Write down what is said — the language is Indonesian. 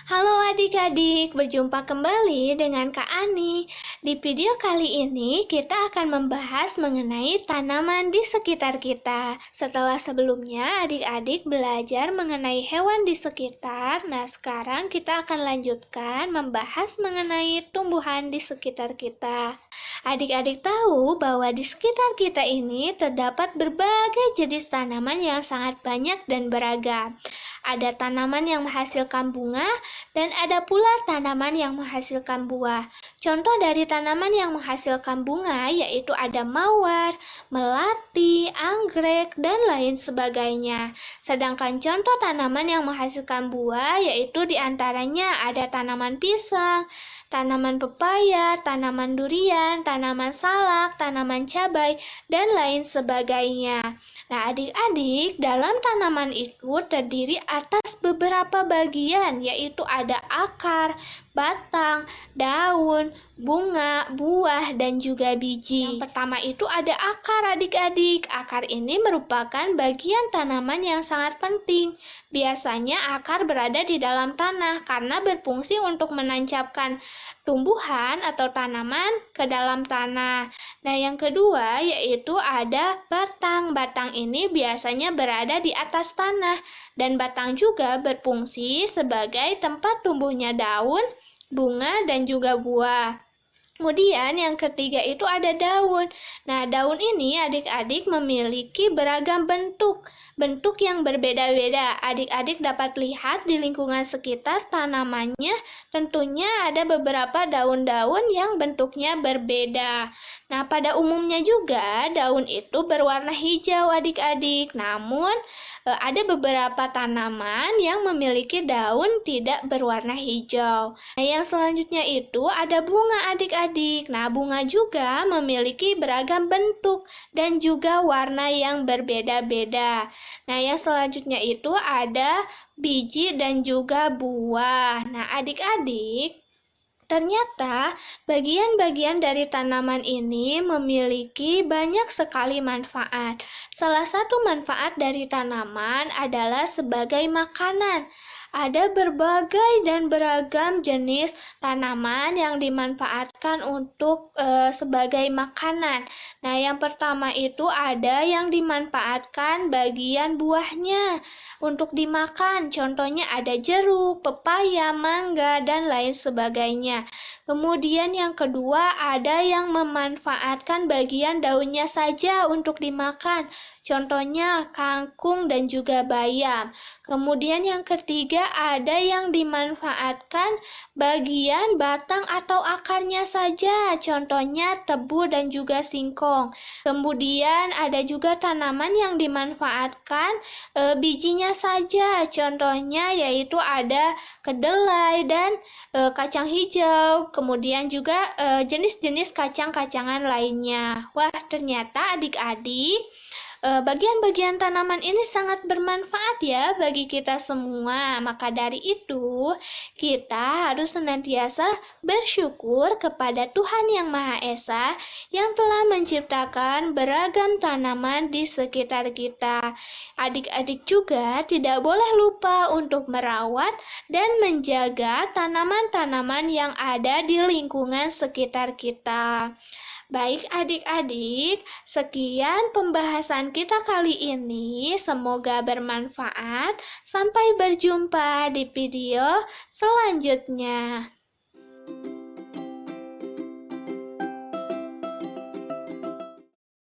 Halo adik-adik, berjumpa kembali dengan Kak Ani. Di video kali ini kita akan membahas mengenai tanaman di sekitar kita. Setelah sebelumnya adik-adik belajar mengenai hewan di sekitar, nah sekarang kita akan lanjutkan membahas mengenai tumbuhan di sekitar kita. Adik-adik tahu bahwa di sekitar kita ini terdapat berbagai jenis tanaman yang sangat banyak dan beragam. Ada tanaman yang menghasilkan bunga, dan ada pula tanaman yang menghasilkan buah. Contoh dari tanaman yang menghasilkan bunga yaitu ada mawar, melati, anggrek, dan lain sebagainya. Sedangkan contoh tanaman yang menghasilkan buah yaitu diantaranya ada tanaman pisang, tanaman pepaya, tanaman durian, tanaman salak, tanaman cabai, dan lain sebagainya. Nah, adik-adik, dalam tanaman itu terdiri atas beberapa bagian, yaitu ada akar, batang, daun, bunga, buah, dan juga biji. Yang pertama itu ada akar adik-adik. Akar ini merupakan bagian tanaman yang sangat penting. Biasanya akar berada di dalam tanah karena berfungsi untuk menancapkan tumbuhan atau tanaman ke dalam tanah. Nah, yang kedua yaitu ada batang. Batang ini biasanya berada di atas tanah dan batang juga berfungsi sebagai tempat tumbuhnya daun, bunga, dan juga buah. Kemudian yang ketiga itu ada daun. Nah, daun ini adik-adik memiliki beragam bentuk yang berbeda-beda. Adik-adik dapat lihat di lingkungan sekitar tanamannya, tentunya ada beberapa daun-daun yang bentuknya berbeda. Nah, pada umumnya juga daun itu berwarna hijau adik-adik. Namun, ada beberapa tanaman yang memiliki daun tidak berwarna hijau. Nah, yang selanjutnya itu ada bunga adik-adik. Nah, bunga juga memiliki beragam bentuk dan juga warna yang berbeda-beda. Nah, yang selanjutnya itu ada biji dan juga buah. Nah, adik-adik, ternyata bagian-bagian dari tanaman ini memiliki banyak sekali manfaat. Salah satu manfaat dari tanaman adalah sebagai makanan. Ada berbagai dan beragam jenis tanaman yang dimanfaatkan untuk sebagai makanan. Nah, yang pertama itu ada yang dimanfaatkan bagian buahnya untuk dimakan. Contohnya ada jeruk, pepaya, mangga, dan lain sebagainya. Kemudian yang kedua ada yang memanfaatkan bagian daunnya saja untuk dimakan. Contohnya kangkung dan juga bayam. Kemudian yang ketiga ada yang dimanfaatkan bagian batang atau akarnya saja. Contohnya tebu dan juga singkong. Kemudian ada juga tanaman yang dimanfaatkan bijinya saja. Contohnya yaitu ada kedelai dan kacang hijau. Kemudian juga jenis-jenis kacang-kacangan lainnya. Wah, ternyata adik-adik, bagian-bagian tanaman ini sangat bermanfaat ya bagi kita semua. Maka dari itu, kita harus senantiasa bersyukur kepada Tuhan Yang Maha Esa yang telah menciptakan beragam tanaman di sekitar kita. Adik-adik juga tidak boleh lupa untuk merawat dan menjaga tanaman-tanaman yang ada di lingkungan sekitar kita. Baik adik-adik, sekian pembahasan kita kali ini. Semoga bermanfaat. Sampai berjumpa di video selanjutnya.